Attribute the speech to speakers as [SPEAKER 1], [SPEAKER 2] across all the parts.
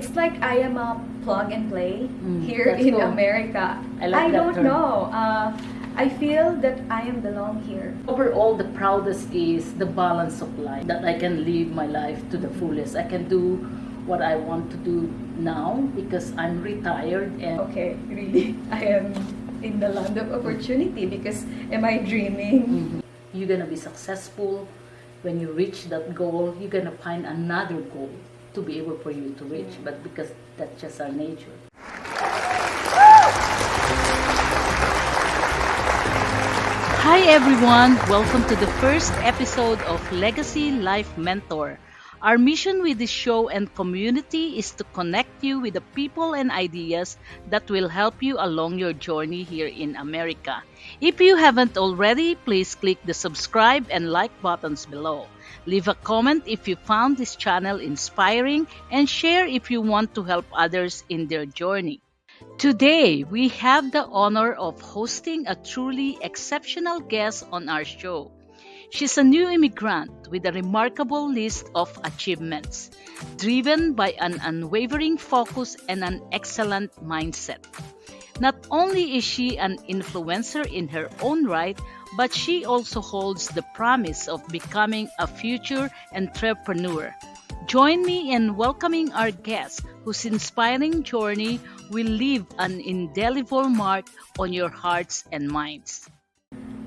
[SPEAKER 1] it's like I am a plug and play here
[SPEAKER 2] that's
[SPEAKER 1] in
[SPEAKER 2] cool.
[SPEAKER 1] America.
[SPEAKER 2] I like that
[SPEAKER 1] don't
[SPEAKER 2] term.
[SPEAKER 1] know. I feel that I am belong here.
[SPEAKER 2] Overall, the proudest is the balance of life, that I can live my life to the fullest. I can do what I want to do now because I'm retired and
[SPEAKER 1] Okay, really, I am in the land of opportunity because am I dreaming?
[SPEAKER 2] you're gonna be successful. When you reach that goal, you're gonna find another goal to be able for you to reach, but because that's just our nature. Hi everyone, welcome to the first episode of Legacy Life Mentor. Our mission with this show and community is to connect you with the people and ideas that will help you along your journey here in America. If you haven't already, please click the subscribe and like buttons below. Leave a comment if you found this channel inspiring and share if you want to help others in their journey. Today, we have the honor of hosting a truly exceptional guest on our show. She's a new immigrant with a remarkable list of achievements, driven by an unwavering focus and an excellent mindset. Not only is she an influencer in her own right, but she also holds the promise of becoming a future entrepreneur. Join me in welcoming our guest, whose inspiring journey will leave an indelible mark on your hearts and minds.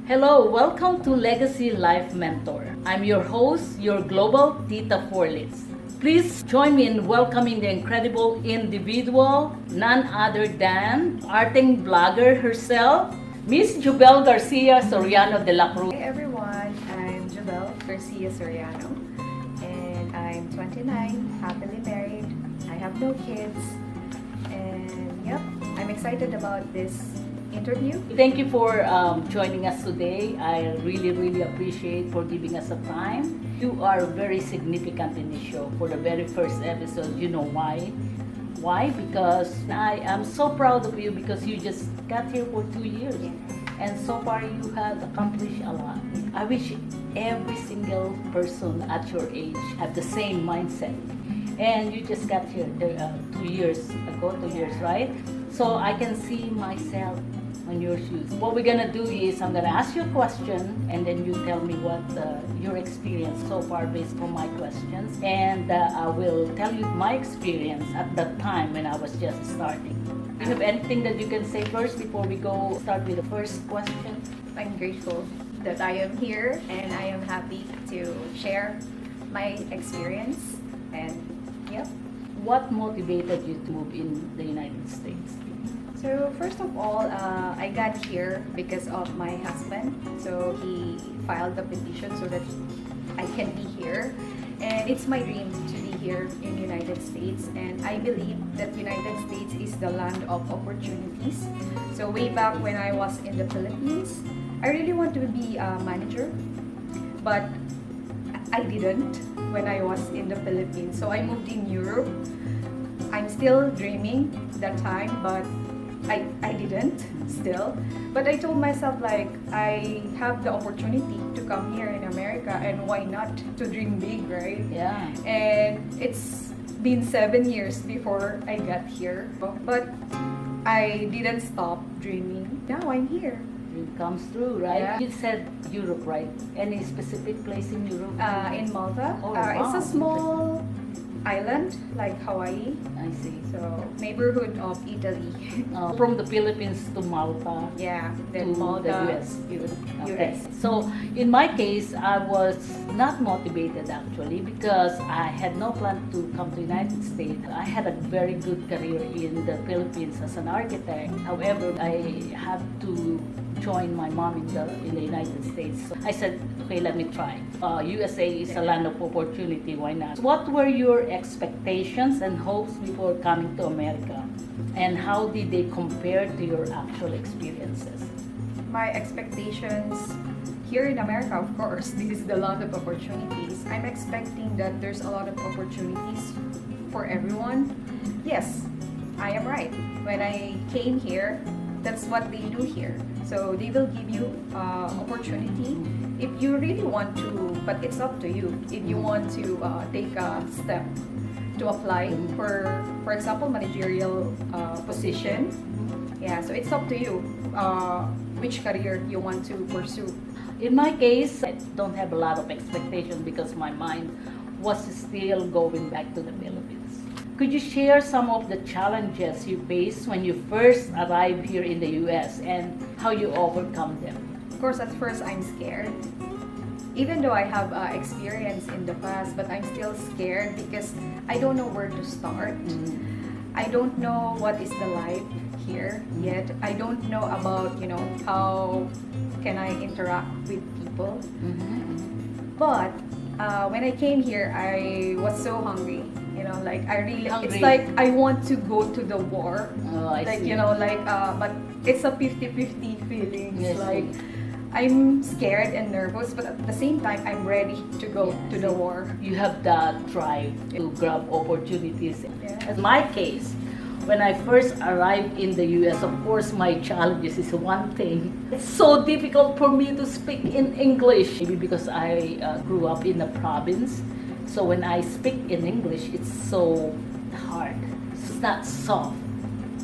[SPEAKER 2] Hello, welcome to Legacy Life Mentor. I'm your host, your global Tita Forlis. Please join me in welcoming the incredible individual, none other than arting blogger herself, Miss Jubel Garcia Soriano de la Cruz.
[SPEAKER 1] Hey everyone, I'm Jubel Garcia Soriano and I'm 29, happily married. I have no kids and yep, I'm excited about this interview.
[SPEAKER 2] Thank you for joining us today. I really appreciate for giving us a time. You are very significant in this show. For the very first episode, you know why? Why? Because I am so proud of you because you just got here for 2 years. And so far you have accomplished a lot. I wish every single person at your age have the same mindset. And you just got here 2 years ago, 2 years, right? So I can see myself on your shoes. What we're gonna do is I'm gonna ask you a question and then you tell me what your experience so far based on my questions, and I will tell you my experience at that time when I was just starting. Do you have anything that you can say first before we go start with the first question?
[SPEAKER 1] I'm grateful that I am here and I am happy to share my experience and yep.
[SPEAKER 2] What motivated you to move in the United States?
[SPEAKER 1] So first of all, I got here because of my husband. So he filed a petition so that I can be here. And it's my dream to be here in the United States. And I believe that United States is the land of opportunities. So way back when I was in the Philippines, I really want to be a manager. But I didn't when I was in the Philippines. So I moved in Europe. I'm still dreaming that time, but I didn't still. But I told myself like I have the opportunity to come here in America and why not to dream big, right?
[SPEAKER 2] Yeah.
[SPEAKER 1] And it's been 7 years before I got here. But I didn't stop dreaming. Now I'm here.
[SPEAKER 2] Dream comes true, right?
[SPEAKER 1] Yeah.
[SPEAKER 2] You said Europe, right? Any specific place in Europe?
[SPEAKER 1] In Malta.
[SPEAKER 2] Oh,
[SPEAKER 1] It's
[SPEAKER 2] wow.
[SPEAKER 1] a small island like Hawaii.
[SPEAKER 2] I see.
[SPEAKER 1] So neighborhood of Italy.
[SPEAKER 2] From the Philippines to Malta
[SPEAKER 1] Yeah,
[SPEAKER 2] to
[SPEAKER 1] then Malta,
[SPEAKER 2] the US. Okay.
[SPEAKER 1] US.
[SPEAKER 2] So in my case, I was not motivated actually because I had no plan to come to the United States. I had a very good career in the Philippines as an architect. However, I had to join my mom in the United States. So I said, okay, let me try. USA is a land of opportunity. Why not? What were your expectations and hopes before coming to America? And how did they compare to your actual experiences?
[SPEAKER 1] My expectations here in America, of course, this is the land of opportunities. I'm expecting that there's a lot of opportunities for everyone. Yes, I am right. When I came here, that's what they do here. So they will give you opportunity if you really want to, but it's up to you if you want to take a step to apply for example, managerial position. Yeah, so it's up to you which career you want to pursue.
[SPEAKER 2] In my case, I don't have a lot of expectation because my mind was still going back to the Philippines. Could you share some of the challenges you faced when you first arrived here in the US and how you overcome them?
[SPEAKER 1] Of course, at first I'm scared. Even though I have experience in the past, but I'm still scared because I don't know where to start. I don't know what is the life here yet. I don't know about, how can I interact with people. But when I came here, I was so hungry. Like I really,
[SPEAKER 2] Hungry.
[SPEAKER 1] it's like I want to go to the war.
[SPEAKER 2] Oh, I
[SPEAKER 1] Like,
[SPEAKER 2] see.
[SPEAKER 1] but it's a 50-50 feelings.
[SPEAKER 2] Yes,
[SPEAKER 1] Like, I'm scared and nervous, but at the same time, I'm ready to go to the war.
[SPEAKER 2] You have that drive to grab opportunities.
[SPEAKER 1] Yeah.
[SPEAKER 2] In my case, when I first arrived in the US, of course, my challenges is one thing. It's so difficult for me to speak in English. Maybe because I grew up in the province. So when I speak in English, it's so hard. It's not soft.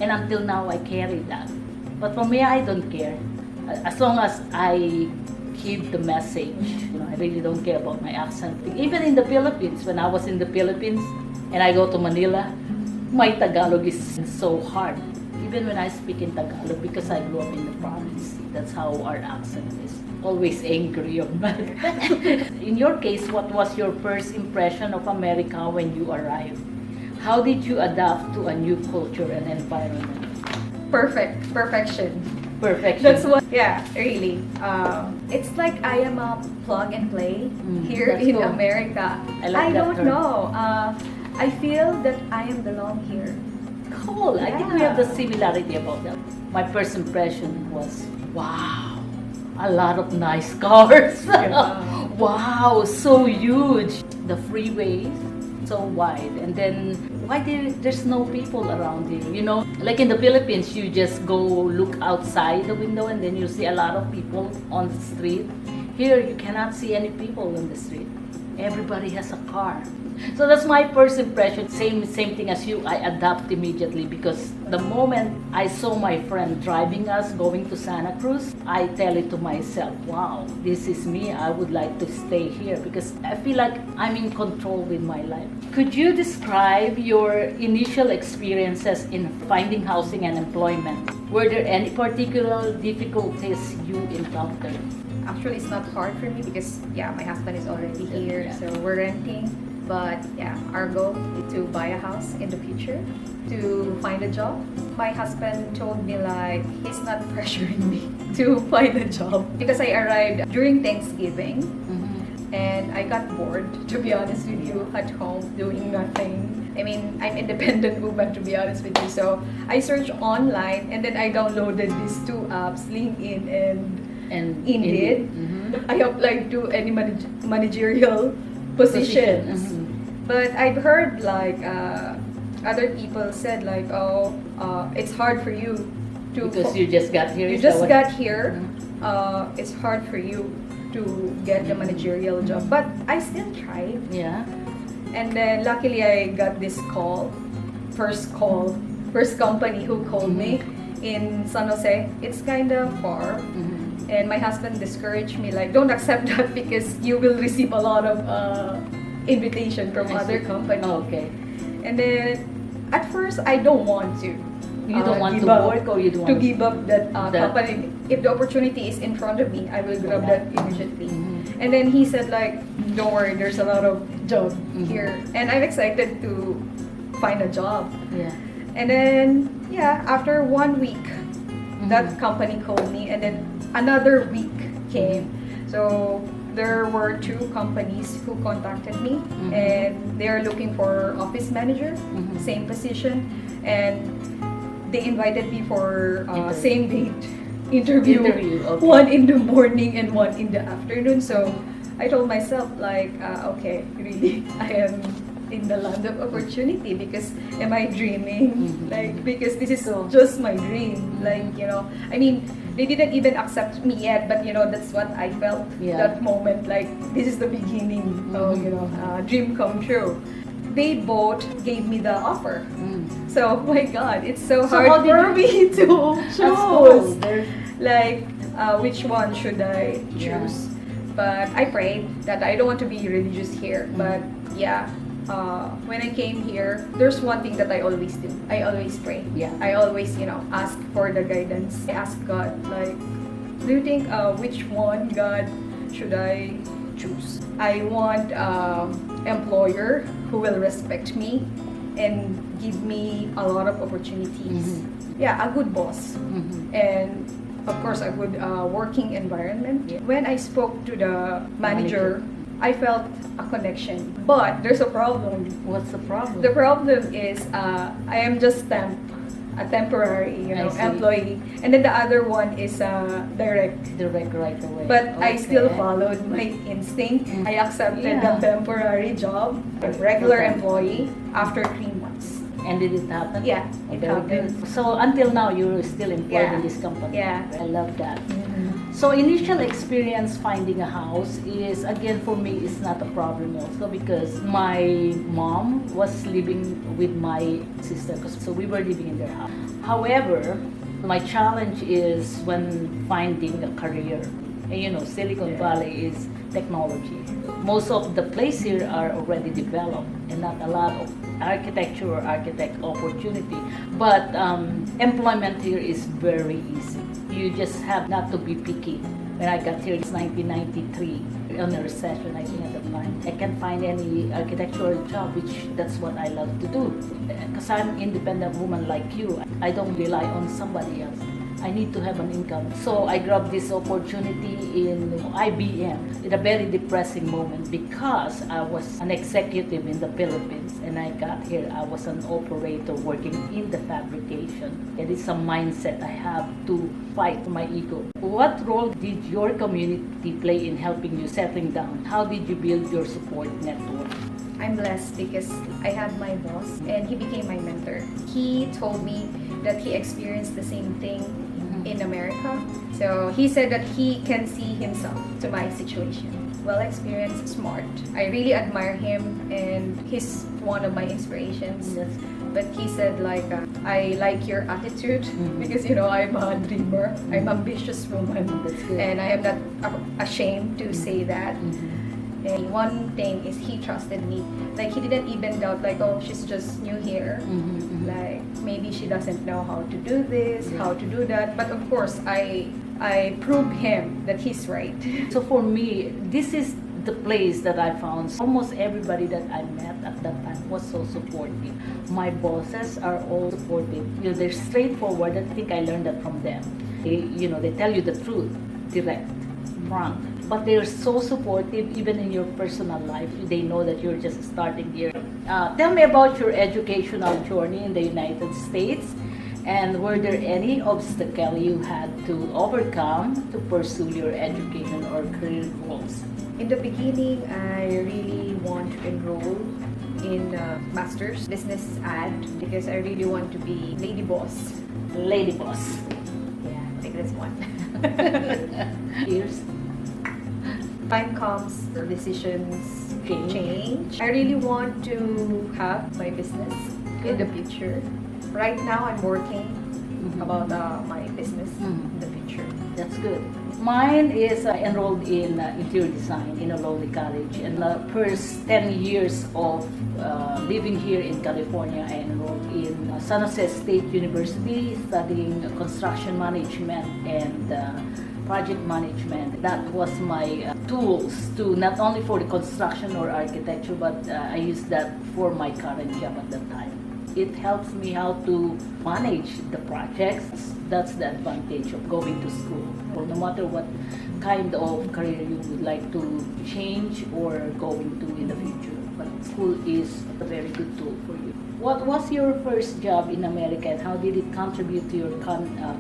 [SPEAKER 2] And until now, I carry that. But for me, I don't care. As long as I keep the message, I really don't care about my accent. Even in the Philippines, when I was in the Philippines and I go to Manila, my Tagalog is so hard. Even when I speak in Tagalog, because I grew up in the province, that's how our accent is. Always angry or mad. In your case, what was your first impression of America when you arrived? How did you adapt to a new culture and environment?
[SPEAKER 1] Perfection.
[SPEAKER 2] Perfection.
[SPEAKER 1] That's what, yeah, really. It's like I am a plug and play here
[SPEAKER 2] that's
[SPEAKER 1] in
[SPEAKER 2] cool.
[SPEAKER 1] America.
[SPEAKER 2] I like that
[SPEAKER 1] don't
[SPEAKER 2] term.
[SPEAKER 1] know. I feel that I am belong here.
[SPEAKER 2] Cool. I think we have the
[SPEAKER 1] Yeah.
[SPEAKER 2] similarity about that. My first impression was, wow, a lot of nice cars.
[SPEAKER 1] Yeah.
[SPEAKER 2] Wow, so huge. The freeways, so wide. And then, why there's no people around here? Like in the Philippines, you just go look outside the window and then you see a lot of people on the street. Here, you cannot see any people on the street. Everybody has a car. So that's my first impression. Same thing as you. I adapt immediately because the moment I saw my friend driving us going to Santa Cruz, I tell it to myself, wow, this is me. I would like to stay here because I feel like I'm in control with my life. Could you describe your initial experiences in finding housing and employment? Were there any particular difficulties you encountered?
[SPEAKER 1] Actually, it's not hard for me because, my husband is already here,
[SPEAKER 2] Yeah.
[SPEAKER 1] so we're renting. But our goal is to buy a house in the future, to find a job. My husband told me like he's not pressuring me to find a job because I arrived during Thanksgiving and I got bored, to be honest with you, at home doing nothing. I mean, I'm independent woman, to be honest with you. So I searched online and then I downloaded these two apps, LinkedIn and Indeed. I applied to any managerial positions. But I've heard like other people said like, it's hard for you to
[SPEAKER 2] Because you just got here.
[SPEAKER 1] you
[SPEAKER 2] is that
[SPEAKER 1] just
[SPEAKER 2] what-
[SPEAKER 1] got here. It's hard for you to get the managerial job, but I still tried.
[SPEAKER 2] Yeah.
[SPEAKER 1] And then luckily I got this first company who called me in San Jose. It's kind of far. And my husband discouraged me, like, don't accept that because you will receive a lot of invitation from
[SPEAKER 2] I
[SPEAKER 1] other
[SPEAKER 2] see.
[SPEAKER 1] companies.
[SPEAKER 2] Oh, okay.
[SPEAKER 1] And then, at first, I don't want to.
[SPEAKER 2] You don't want
[SPEAKER 1] give
[SPEAKER 2] to
[SPEAKER 1] up-
[SPEAKER 2] work or you don't
[SPEAKER 1] to
[SPEAKER 2] want
[SPEAKER 1] give up that
[SPEAKER 2] that-
[SPEAKER 1] company. If the opportunity is in front of me, I will grab
[SPEAKER 2] Yeah.
[SPEAKER 1] that immediately. And then he said, like, don't worry, there's a lot of job here. And I'm excited to find a job.
[SPEAKER 2] Yeah.
[SPEAKER 1] And then, after 1 week, that company called me, and then another week came. So there were two companies who contacted me, and they are looking for office manager, same position, and they invited me for
[SPEAKER 2] Interview.
[SPEAKER 1] same date interview,
[SPEAKER 2] Interview, okay.
[SPEAKER 1] one in the morning and one in the afternoon. So I told myself like, okay, really, I am in the land of opportunity because am I dreaming? Like, because this is just my dream. Like, I mean, they didn't even accept me yet, but that's what I felt
[SPEAKER 2] Yeah.
[SPEAKER 1] that moment. Like, this is the beginning of, dream come true. they both gave me the offer.
[SPEAKER 2] Mm.
[SPEAKER 1] So, oh my God, it's so
[SPEAKER 2] So how
[SPEAKER 1] hard
[SPEAKER 2] did
[SPEAKER 1] for
[SPEAKER 2] you-
[SPEAKER 1] me to
[SPEAKER 2] That's cool.
[SPEAKER 1] choose. Like, which one should I choose? But I prayed that I don't want to be religious here. But yeah, when I came here, there's one thing that I always do. I always pray.
[SPEAKER 2] Yeah.
[SPEAKER 1] I always, ask for the guidance. I ask God, like, do you think which one, God, should I choose? I want employer who will respect me and give me a lot of opportunities. Yeah, a good boss. And of course, a good working environment. When I spoke to the manager, I felt a connection. But there's a problem.
[SPEAKER 2] What's the problem?
[SPEAKER 1] The problem is I am just a temporary,
[SPEAKER 2] I see.
[SPEAKER 1] employee, and then the other one is direct.
[SPEAKER 2] Direct right away.
[SPEAKER 1] But I still
[SPEAKER 2] Okay.
[SPEAKER 1] followed my instinct. I accepted
[SPEAKER 2] Yeah.
[SPEAKER 1] the temporary job, a regular employee, after 3 months.
[SPEAKER 2] And did it happen?
[SPEAKER 1] Yeah, it
[SPEAKER 2] Very
[SPEAKER 1] happened.
[SPEAKER 2] good. So until now, you're still employed
[SPEAKER 1] Yeah.
[SPEAKER 2] in this company.
[SPEAKER 1] Yeah.
[SPEAKER 2] I love that. So initial experience finding a house is, again, for me, is not a problem also because my mom was living with my sister, so we were living in their house. However, my challenge is when finding a career. And Silicon Valley is technology. Most of the places here are already developed and not a lot of architecture or architect opportunity. But employment here is very easy. You just have not to be picky. When I got here, it's 1993, on a recession, I think at the time. I can't find any architectural job, which that's what I love to do. Because I'm an independent woman like you. I don't rely on somebody else. I need to have an income. So I grabbed this opportunity in IBM in a very depressing moment because I was an executive in the Philippines and I got here. I was an operator working in the fabrication. It is a mindset I have to fight my ego. What role did your community play in helping you settling down? How did you build your support network?
[SPEAKER 1] I'm blessed because I had my boss and he became my mentor. He told me that he experienced the same thing in America. So he said that he can see himself to my situation. Well experienced, smart. I really admire him and he's one of my inspirations.
[SPEAKER 2] Yes.
[SPEAKER 1] But he said I like your attitude because I'm a dreamer. I'm an ambitious woman.
[SPEAKER 2] That's good.
[SPEAKER 1] And I am not ashamed to say that. And one thing is he trusted me. Like he didn't even doubt oh, she's just new here. Like maybe she doesn't know how to do this, how to do that. But of course I proved him that he's right.
[SPEAKER 2] So for me, this is the place that I found. Almost everybody that I met at that time was so supportive. My bosses are all supportive. They're straightforward. I think I learned that from them. They tell you the truth, direct, frank. But they're so supportive even in your personal life. They know that you're just starting here. Tell me about your educational journey in the United States. And were there any obstacles you had to overcome to pursue your education or career goals?
[SPEAKER 1] In the beginning, I really want to enroll in Master's Business Ad because I really want to be lady boss.
[SPEAKER 2] Lady boss.
[SPEAKER 1] Yeah, like this one.
[SPEAKER 2] Cheers.
[SPEAKER 1] Time comes, decisions change. I really want to have my business in the future. Right now, I'm working about my business in the future.
[SPEAKER 2] That's good. Mine is enrolled in interior design in a lowly college. And the first 10 years of living here in California, I enrolled in San Jose State University studying construction management and project management. That was my tools to not only for the construction or architecture, but I used that for my current job at that time. It helps me how to manage the projects. That's the advantage of going to school. Or no matter what kind of career you would like to change or going to in the future. But school is a very good tool for you. What was your first job in America and how did it contribute to your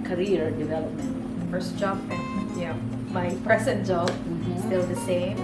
[SPEAKER 2] career development?
[SPEAKER 1] First job and my present job still the same.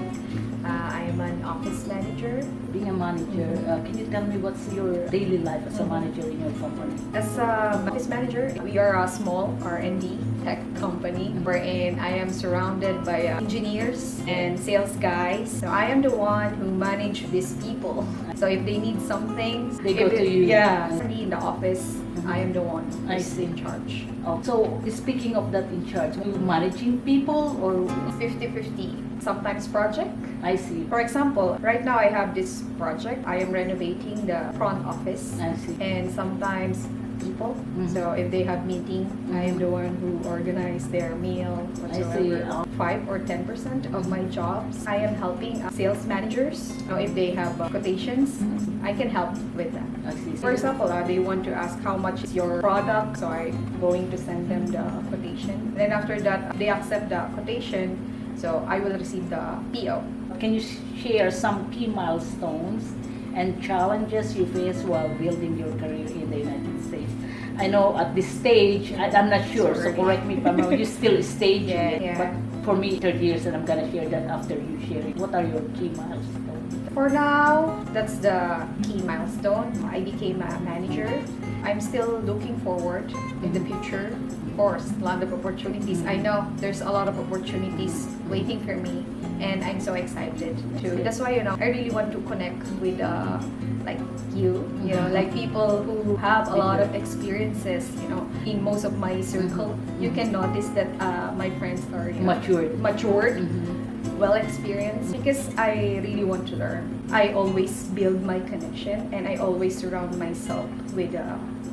[SPEAKER 1] I'm an office manager.
[SPEAKER 2] Being a manager, can you tell me what's your daily life as a manager in your company?
[SPEAKER 1] As a office manager, we are a small R&D tech company wherein I am surrounded by engineers and sales guys. So I am the one who manage these people. So if they need something,
[SPEAKER 2] They go to you.
[SPEAKER 1] Yeah, in the office, I am the one
[SPEAKER 2] I
[SPEAKER 1] who's
[SPEAKER 2] see.
[SPEAKER 1] in charge.
[SPEAKER 2] Oh, so speaking of that in charge, are you managing people or
[SPEAKER 1] 50-50. Sometimes project.
[SPEAKER 2] I see.
[SPEAKER 1] For example, right now I have this project. I am renovating the front office.
[SPEAKER 2] I see.
[SPEAKER 1] And sometimes people.
[SPEAKER 2] Mhm.
[SPEAKER 1] So if they have meeting, I am the one who organize their meal whatsoever.
[SPEAKER 2] I see.
[SPEAKER 1] 5 or 10% of my jobs, I am helping sales managers. So if they have quotations, I can help with that.
[SPEAKER 2] I see.
[SPEAKER 1] For example, they want to ask how much is your product, so I'm going to send them the quotation. Then after that, they accept the quotation, so I will receive the PO.
[SPEAKER 2] Can you share some key milestones and challenges you face while building your career in the United States? I know at this stage, I'm not sure, so
[SPEAKER 1] Sorry.
[SPEAKER 2] correct me if I'm wrong, you're still staging it.
[SPEAKER 1] Yeah.
[SPEAKER 2] But for me, 30 years, and I'm gonna share that after you share it. What are your key milestones?
[SPEAKER 1] For now, that's the key milestone. I became a manager. I'm still looking forward in the future. Of course, a lot of opportunities. I know there's a lot of opportunities waiting for me, and I'm so excited to. That's why I really want to connect with like you know, like people who have a lot of experiences. In most of my circle, you can notice that my friends are matured. Well experienced, because I really want to learn. I always build my connection and I always surround myself with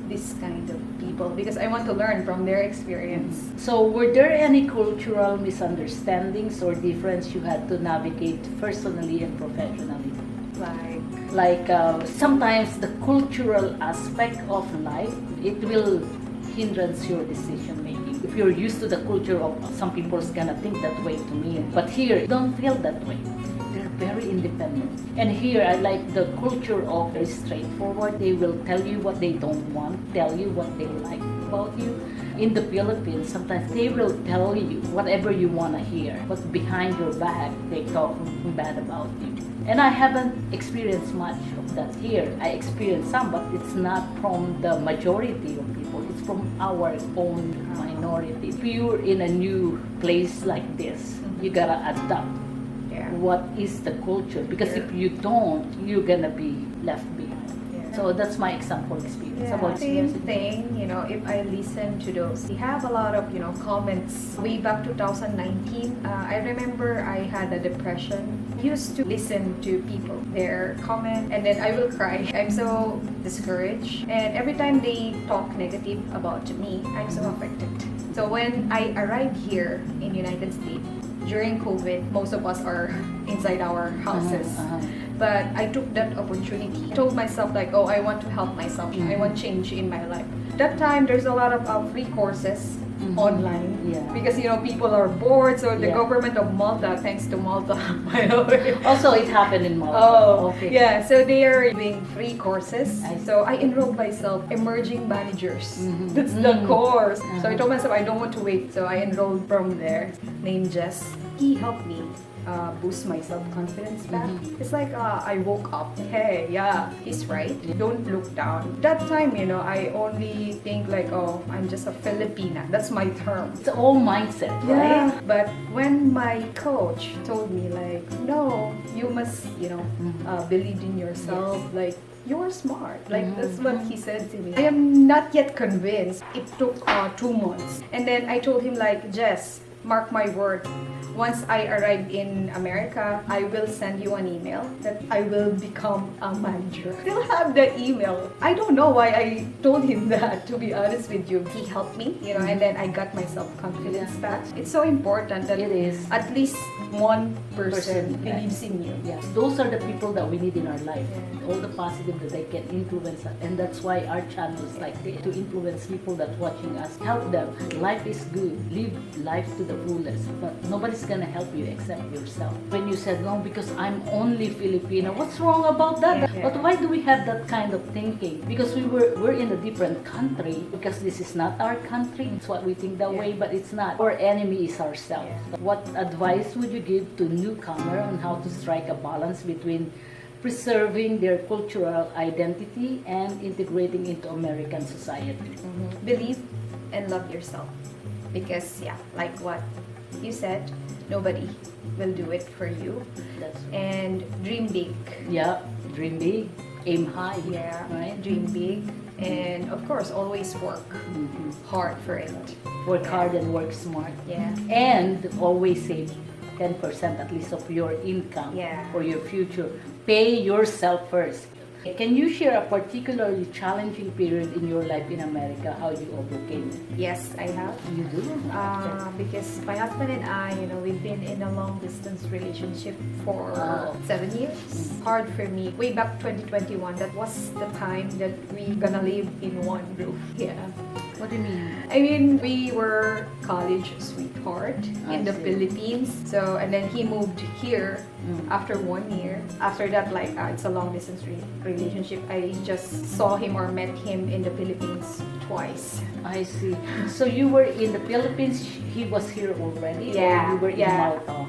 [SPEAKER 1] this kind of people because I want to learn from their experience.
[SPEAKER 2] So, were there any cultural misunderstandings or difference you had to navigate personally and professionally? Like sometimes the cultural aspect of life, it will hindrance your decision making. If you're used to the culture of some people's gonna think that way to me, but here don't feel that way. They're very independent. And here I like the culture of very straightforward. They will tell you what they don't want, tell you what they like about you. In the Philippines, sometimes they will tell you whatever you want to hear, but behind your back, they talk bad about you. And I haven't experienced much of that here. I experienced some, but it's not from the majority of people. It's from our own minority. If you're in a new place like this, you gotta adapt. What is the culture? Because if you don't, you're gonna be left behind. So that's my example experience. About
[SPEAKER 1] Same
[SPEAKER 2] experience.
[SPEAKER 1] thing, if I listen to those, we have a lot of, comments. Way back 2019, I remember I had a depression. I used to listen to people, their comment, and then I will cry. I'm so discouraged. And every time they talk negative about me, I'm so affected. So when I arrived here in United States, during COVID, most of us are inside our houses. But I took that opportunity. I told myself like, I want to help myself. I want change in my life. That time, there's a lot of free courses online. Because, people are bored. So the government of Malta, thanks to Malta, by the way.
[SPEAKER 2] Also, it happened in Malta. Okay.
[SPEAKER 1] Yeah, so they are doing free courses. So I enrolled myself, Emerging Managers. That's the course. So I told myself I don't want to wait. So I enrolled from there, named Jess. He helped me boost my self-confidence back. It's like I woke up. Hey, he's right. Don't look down. That time, I only think like, I'm just a Filipina. That's my term.
[SPEAKER 2] It's all mindset, right?
[SPEAKER 1] But when my coach told me like, no, you must, believe in yourself. Like, you're smart. Like, that's what he said to me. I am not yet convinced. It took 2 months. And then I told him like, Jess, mark my word. Once I arrive in America, I will send you an email that I will become a manager. Still have the email. I don't know why I told him that, to be honest with you. He helped me, and then I got my self-confidence back. It's so important that
[SPEAKER 2] It is.
[SPEAKER 1] at least one person believes in you.
[SPEAKER 2] Yes, those are the people that we need in our life. All the positive that they can influence us. And that's why our channel is like this, to influence people that watching us. Help them. Life is good. Live life to the the fullest, but nobody's gonna help you except yourself. When you said, no, because I'm only Filipino, what's wrong about that?
[SPEAKER 1] Yeah.
[SPEAKER 2] But why do we have that kind of thinking? Because we're in a different country, because this is not our country. It's what we think that way, but it's not. Our enemy is ourselves. What advice would you give to newcomer on how to strike a balance between preserving their cultural identity and integrating into American society?
[SPEAKER 1] Believe and love yourself, because like what you said, nobody will do it for you.
[SPEAKER 2] That's
[SPEAKER 1] And dream big.
[SPEAKER 2] Yeah, dream big, aim high. Right?
[SPEAKER 1] Dream big, and of course always work hard for it.
[SPEAKER 2] Work hard and work smart. And always save 10% at least of your income for your future. Pay yourself first. Can you share a particularly challenging period in your life in America, how you overcame it?
[SPEAKER 1] Yes, I have.
[SPEAKER 2] You do?
[SPEAKER 1] Because my husband and I, we've been in a long distance relationship for 7 years. Hard for me. Way back 2021, that was the time that we gonna live in one roof.
[SPEAKER 2] What do you mean?
[SPEAKER 1] I mean, we were college sweetheart in the Philippines. So, and then he moved here after 1 year. After that, it's a long distance relationship. I just saw him or met him in the Philippines twice.
[SPEAKER 2] I see. So you were in the Philippines, he was here already?
[SPEAKER 1] Yeah.
[SPEAKER 2] Or you were in Malta?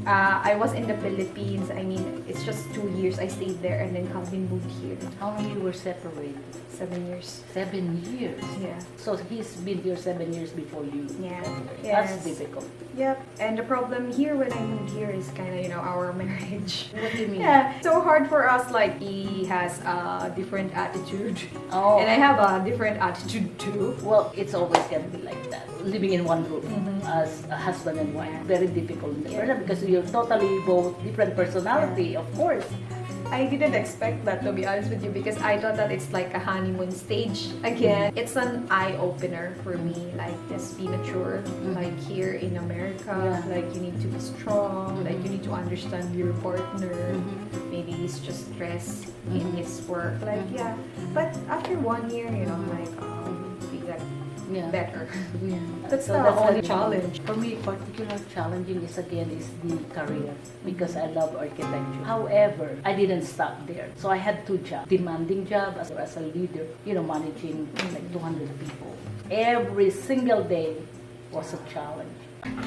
[SPEAKER 1] I was in the Philippines. I mean, it's just 2 years I stayed there, and then Calvin moved here.
[SPEAKER 2] How long you were separated?
[SPEAKER 1] 7 years.
[SPEAKER 2] 7 years?
[SPEAKER 1] Yeah.
[SPEAKER 2] So he's been here 7 years before you?
[SPEAKER 1] Yeah.
[SPEAKER 2] That's difficult.
[SPEAKER 1] Yep. And the problem here when I moved here is kind of, our marriage.
[SPEAKER 2] What do you mean?
[SPEAKER 1] So hard for us. Like, he has a different attitude.
[SPEAKER 2] Oh.
[SPEAKER 1] And I have a different attitude too.
[SPEAKER 2] Well, it's always going to be like that. Living in one room as a husband and wife. Very difficult in the first because you're totally both different personality, of course.
[SPEAKER 1] I didn't expect that, to be honest with you, because I thought that it's like a honeymoon stage again. It's an eye-opener for me, like just be mature, like here in America, like you need to be strong, like you need to understand your partner. Maybe he's just stressed in his work, But after 1 year, we got better. That's the only challenge.
[SPEAKER 2] For me, particular challenging is the career, because I love architecture. However, I didn't stop there. So I had 2 jobs. Demanding job as a leader, managing like 200 people. Every single day was a challenge.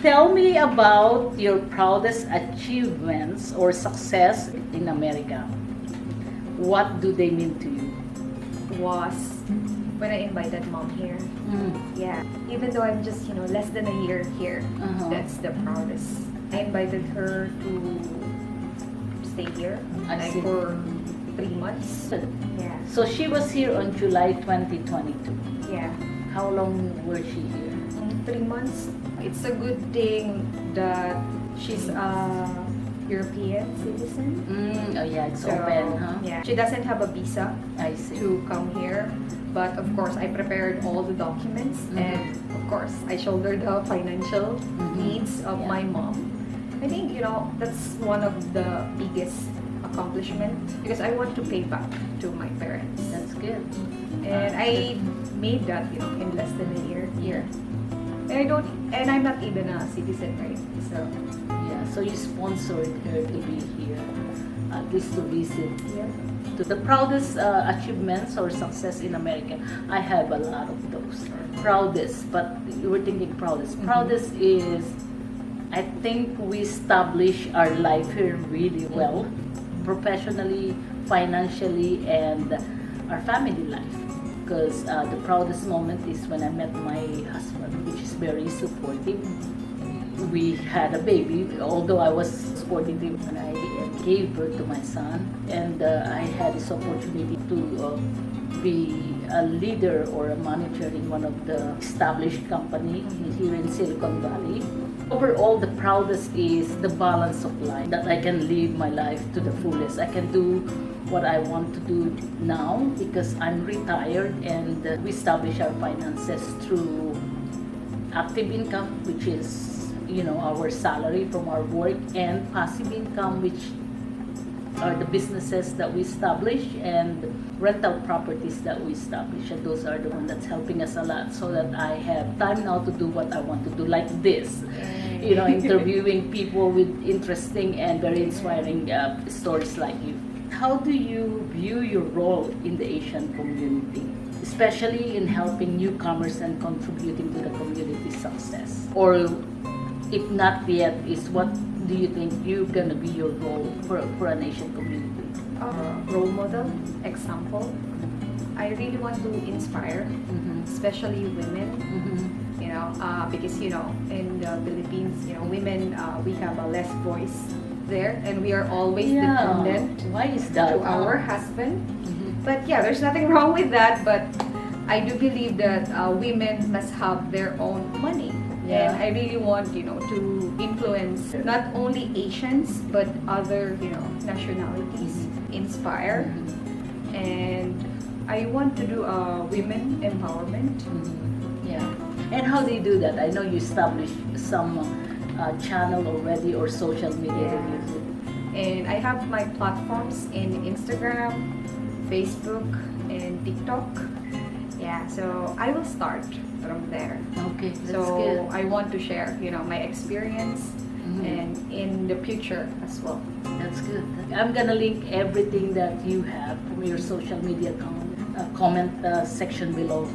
[SPEAKER 2] Tell me about your proudest achievements or success in America. What do they mean to you?
[SPEAKER 1] Was when I invited mom here. Even though I'm just less than a year here, that's the proudest. I invited her to stay here for 3 months.
[SPEAKER 2] So she was here on July 2022. How long was she here?
[SPEAKER 1] 3 months. It's a good thing that she's a European citizen.
[SPEAKER 2] It's open, huh?
[SPEAKER 1] She doesn't have a visa to come here. But of course, I prepared all the documents, and of course, I shouldered the financial needs of my mom. I think that's one of the biggest accomplishment, because I want to pay back to my parents.
[SPEAKER 2] That's good.
[SPEAKER 1] And I made that in less than a year here. And I'm not even a citizen, right?
[SPEAKER 2] So you sponsored her to be here, at least to visit. To the proudest achievements or success in America, I have a lot of those. Proudest, but you were thinking proudest. Proudest is, I think we establish our life here really well, professionally, financially, and our family life. Because the proudest moment is when I met my husband, which is very supportive. We had a baby, although I was supporting him, and I gave birth to my son, and I had this opportunity to be a leader or a manager in one of the established companies here in Silicon Valley. Overall, the proudest is the balance of life, that I can live my life to the fullest. I can do what I want to do now because I'm retired, and we establish our finances through active income, which is our salary from our work, and passive income, which are the businesses that we establish and rental properties that we establish, and those are the ones that's helping us a lot, so that I have time now to do what I want to do, like this. interviewing people with interesting and very inspiring stories like you. How do you view your role in the Asian community, especially in helping newcomers and contributing to the community's success? Or if not yet, is what do you think you're gonna be your role for an Asian community?
[SPEAKER 1] Role model, example. I really want to inspire, especially women. Because in the Philippines, women we have a less voice there, and we are always dependent
[SPEAKER 2] Why is that?
[SPEAKER 1] to our husband. But yeah, there's nothing wrong with that. But I do believe that women must have their own money.
[SPEAKER 2] Yeah.
[SPEAKER 1] And I really want, to influence not only Asians but other, nationalities, inspire, and I want to do women empowerment.
[SPEAKER 2] Yeah. And how do you do that? I know you established some channel already or social media that you do.
[SPEAKER 1] And I have my platforms in Instagram, Facebook, and TikTok. Yeah, so I will start from there.
[SPEAKER 2] Okay, that's
[SPEAKER 1] So
[SPEAKER 2] good.
[SPEAKER 1] I want to share, my experience and in the future as well.
[SPEAKER 2] That's good. I'm gonna link everything that you have from your social media comment section below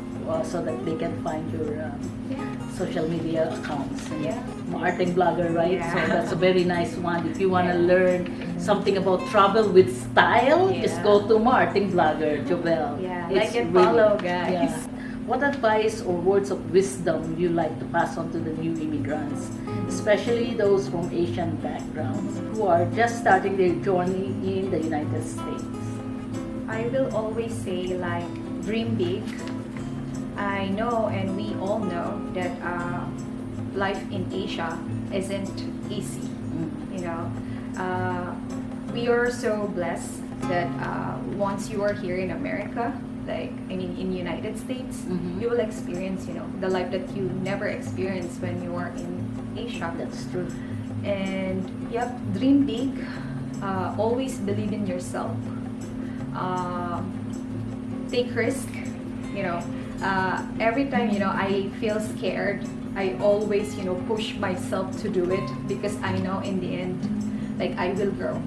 [SPEAKER 2] so that they can find your social media accounts. And
[SPEAKER 1] Yeah.
[SPEAKER 2] Marting blogger, right?
[SPEAKER 1] Yeah.
[SPEAKER 2] So that's a very nice one. If you want to learn something about travel with style, just go to Marting blogger, Jovel.
[SPEAKER 1] Yeah,
[SPEAKER 2] It's
[SPEAKER 1] like and
[SPEAKER 2] really-
[SPEAKER 1] follow, guys.
[SPEAKER 2] Yeah. What advice or words of wisdom you like to pass on to the new immigrants, especially those from Asian backgrounds who are just starting their journey in the United States?
[SPEAKER 1] I will always say, like, dream big. I know, and we all know that life in Asia isn't easy. We are so blessed that once you are here in America, in United States, you will experience, the life that you never experienced when you are in Asia.
[SPEAKER 2] That's true.
[SPEAKER 1] And yep, dream big. Always believe in yourself. Take risk. Every time I feel scared, I always push myself to do it because I know in the end, I will grow.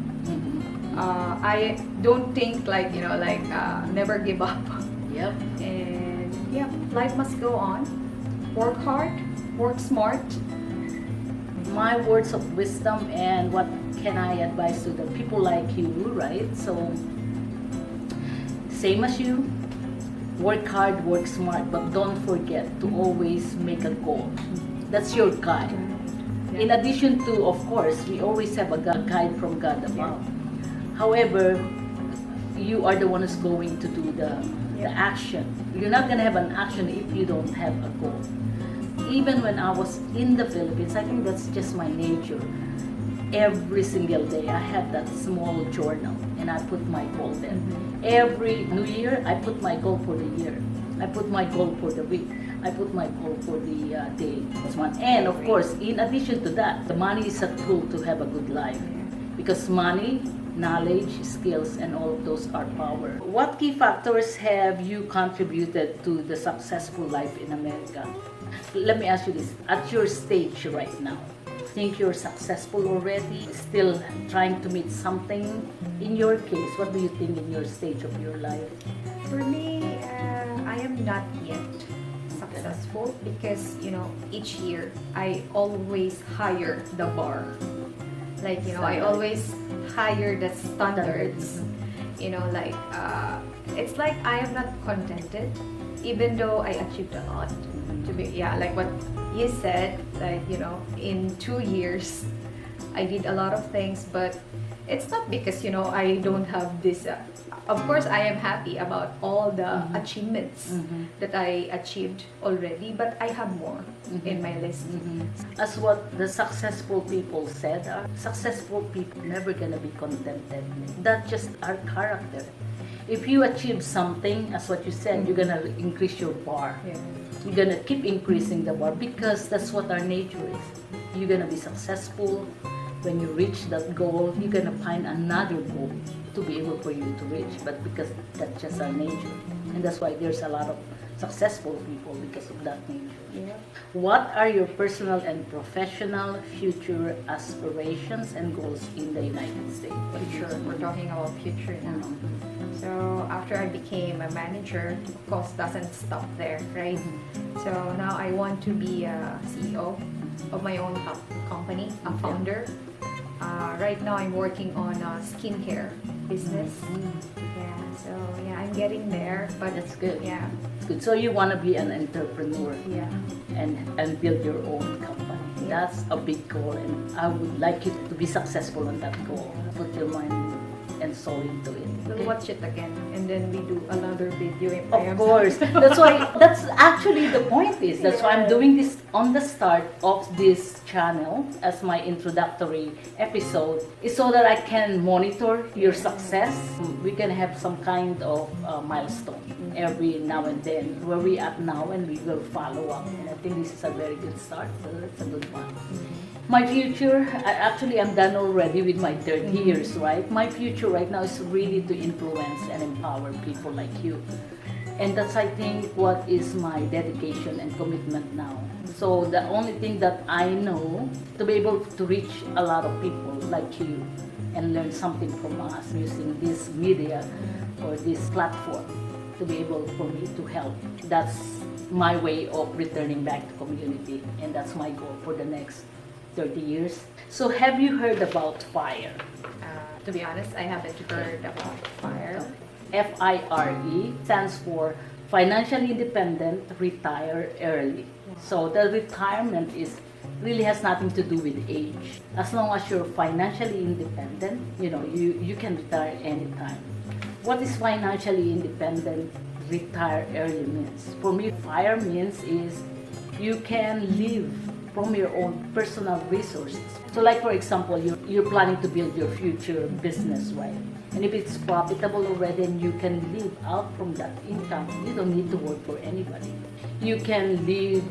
[SPEAKER 1] I don't think never give up.
[SPEAKER 2] Yep.
[SPEAKER 1] And yeah, life must go on. Work hard, work smart.
[SPEAKER 2] My words of wisdom and what can I advise to the people like you, right? So, same as you, work hard, work smart, but don't forget to always make a goal. That's your guide. In addition to, of course, we always have a guide from God above. However, you are the one who's going to do the action. You're not going to have an action if you don't have a goal. Even when I was in the Philippines, I think that's just my nature. Every single day, I have that small journal and I put my goal there. Every New Year, I put my goal for the year. I put my goal for the week. I put my goal for the day. That's one. And of course, in addition to that, the money is a tool to have a good life. Because money, knowledge, skills, and all of those are power. What key factors have you contributed to the successful life in America? Let me ask you this. At your stage right now, think you're successful already? Still trying to meet something? In your case, what do you think in your stage of your life?
[SPEAKER 1] For me, I am not yet successful because each year I always higher the bar. I always higher the standards. It's like I am not contented, even though I achieved a lot. To be like what you said, in 2 years, I did a lot of things, but it's not because I don't have this. Of course, I am happy about all the achievements that I achieved already, but I have more in my list.
[SPEAKER 2] As what the successful people said, successful people never gonna be contented. That's just our character. If you achieve something, as what you said, you're gonna increase your bar.
[SPEAKER 1] Yeah.
[SPEAKER 2] You're gonna keep increasing the bar because that's what our nature is. You're gonna be successful. When you reach that goal, you're gonna find another goal to be able for you to reach. But because that's just our nature, and that's why there's a lot of successful people because of that nature.
[SPEAKER 1] Yeah.
[SPEAKER 2] What are your personal and professional future aspirations and goals in the United States?
[SPEAKER 1] Future. We're talking about future now. So after I became a manager, of course, doesn't stop there, right? So now I want to be a CEO of my own company, a founder. Right now I'm working on a skincare business. Yeah, so yeah, I'm getting there, but
[SPEAKER 2] That's good.
[SPEAKER 1] Yeah,
[SPEAKER 2] It's good. So you want to be an entrepreneur
[SPEAKER 1] yeah.
[SPEAKER 2] and build your own company.
[SPEAKER 1] Yeah.
[SPEAKER 2] That's a big goal, and I would like you to be successful on that goal. Put your mind and soul into it.
[SPEAKER 1] We'll watch it again, and then we do another video. If I
[SPEAKER 2] Of
[SPEAKER 1] am
[SPEAKER 2] course. That's actually the point is. That's why I'm doing this on the start of this channel as my introductory episode, is so that I can monitor your success. We can have some kind of milestone every now and then, where we at now, and we will follow up. And I think this is a very good start, so that's a good one. My future, actually I'm done already with my 30 years, right? My future right now is really to influence and empower people like you. And that's, I think, what is my dedication and commitment now. So the only thing that I know, to be able to reach a lot of people like you and learn something from us using this media or this platform, to be able for me to help. That's my way of returning back to community, and that's my goal for the next 30 years. So have you heard about FIRE?
[SPEAKER 1] To be honest, I haven't heard about FIRE.
[SPEAKER 2] FIRE stands for Financially Independent, Retire Early. So the retirement really has nothing to do with age. As long as you're financially independent, you can retire anytime. What is financially independent, retire early means? For me, FIRE means is you can live from your own personal resources. So like for example, you're planning to build your future business, right? And if it's profitable already and you can live out from that income, you don't need to work for anybody. You can live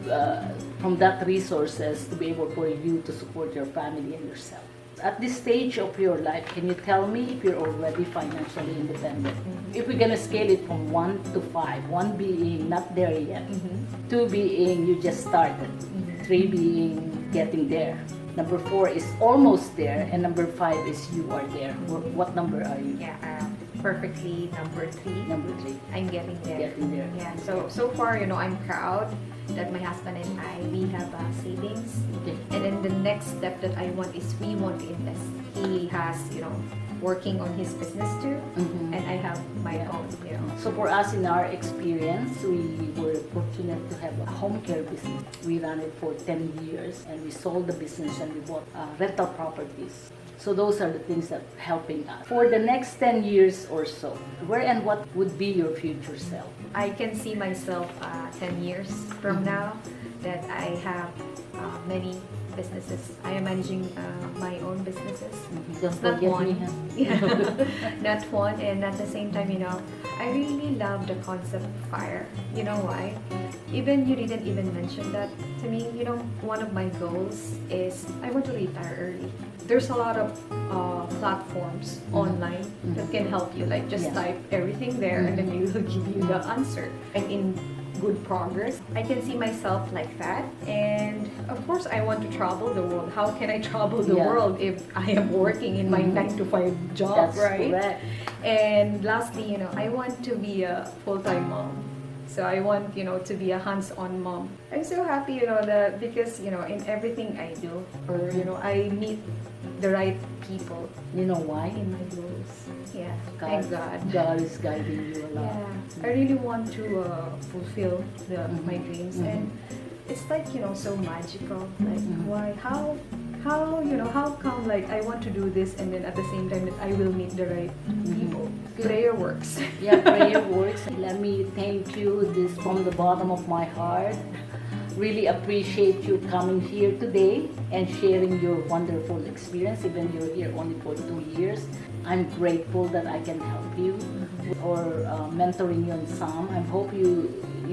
[SPEAKER 2] from that resources to be able for you to support your family and yourself. At this stage of your life, can you tell me if you're already financially independent? If we're gonna scale it from 1 to 5, 1 being not there yet, 2 being you just started, 3 being getting there, number 4 is almost there, and number 5 is you are there. What number are you?
[SPEAKER 1] Yeah, perfectly number 3.
[SPEAKER 2] Number 3.
[SPEAKER 1] I'm getting there.
[SPEAKER 2] Getting there.
[SPEAKER 1] Yeah, so far, I'm proud that my husband and we have savings.
[SPEAKER 2] Okay.
[SPEAKER 1] And then the next step that I want is we want to invest. He has, working on his business too, and I have my own,
[SPEAKER 2] So for us, in our experience, we were fortunate to have a home care business. We ran it for 10 years, and we sold the business and we bought rental properties. So those are the things that are helping us. For the next 10 years or so, where and what would be your future self?
[SPEAKER 1] I can see myself 10 years from now that I have many businesses. I am managing my own businesses.
[SPEAKER 2] Just
[SPEAKER 1] Not
[SPEAKER 2] forget
[SPEAKER 1] one.
[SPEAKER 2] me.
[SPEAKER 1] Yeah, not one. And at the same time, I really love the concept of FIRE. You know why? Even you didn't even mention that to me. One of my goals is I want to retire early. There's a lot of platforms online that can help you. Like just type everything there, and then it will give you the answer. I'm in good progress. I can see myself like that, and of course I want to travel the world. How can I travel the world if I am working in my 9-to-5 job?
[SPEAKER 2] That's
[SPEAKER 1] right?
[SPEAKER 2] correct.
[SPEAKER 1] And lastly, I want to be a full-time mom. So I want, to be a hands-on mom. I'm so happy, that because, in everything I do, or, I meet the right people.
[SPEAKER 2] You know why?
[SPEAKER 1] In my goals. Yeah, thank God.
[SPEAKER 2] God is guiding you a lot.
[SPEAKER 1] Yeah, I really want to fulfill my dreams, and it's like so magical. Like why? How come like I want to do this, and then at the same time that I will meet the right people. Prayer works.
[SPEAKER 2] Yeah, prayer works. Let me thank you this from the bottom of my heart. Really appreciate you coming here today and sharing your wonderful experience, even you're here only for 2 years. I'm grateful that I can help you or mentoring you in some. I hope you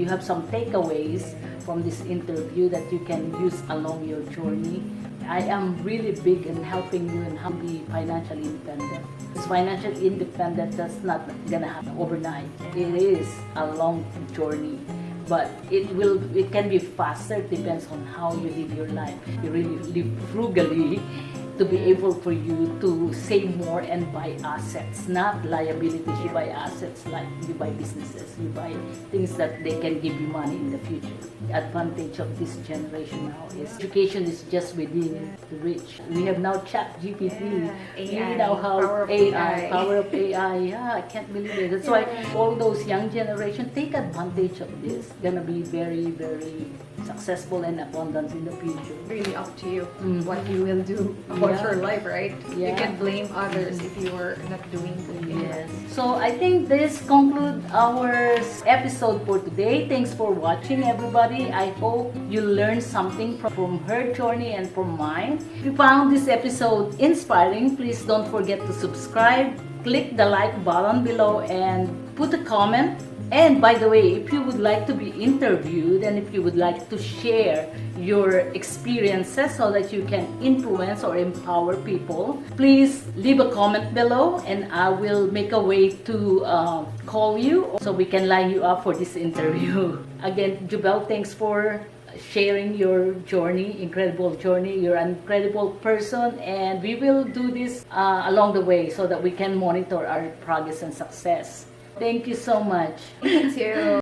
[SPEAKER 2] have some takeaways from this interview that you can use along your journey. I am really big in helping you and how to be financially independent. This financially independent, that's not gonna happen overnight. It is a long journey. but it can be faster. It depends on how you live your life. You really live frugally to be able for you to save more and buy assets, not liabilities. You buy assets like you buy businesses, you buy things that they can give you money in the future. The advantage of this generation now is education is just within the reach. We have now chat GPT.
[SPEAKER 1] AI,
[SPEAKER 2] We know how
[SPEAKER 1] power of
[SPEAKER 2] AI,
[SPEAKER 1] AI.
[SPEAKER 2] power of AI. Yeah, I can't believe it. That's why all those young generation take advantage of this. Gonna be very, very successful and abundant in the future.
[SPEAKER 1] Really up to you
[SPEAKER 2] Mhm.
[SPEAKER 1] what you will do about
[SPEAKER 2] Yeah.
[SPEAKER 1] your life, right? You
[SPEAKER 2] Yeah.
[SPEAKER 1] can blame others if you are not doing good.
[SPEAKER 2] Yes. So I think this concludes our episode for today. Thanks for watching, everybody. I hope you learned something from her journey and from mine. If you found this episode inspiring, please don't forget to subscribe, click the like button below, and put a comment. And by the way, if you would like to be interviewed and if you would like to share your experiences so that you can influence or empower people, please leave a comment below and I will make a way to call you so we can line you up for this interview. Again, Jubel, thanks for sharing your journey, incredible journey. You're an incredible person, and we will do this along the way so that we can monitor our progress and success. Thank you so much.
[SPEAKER 1] Me too.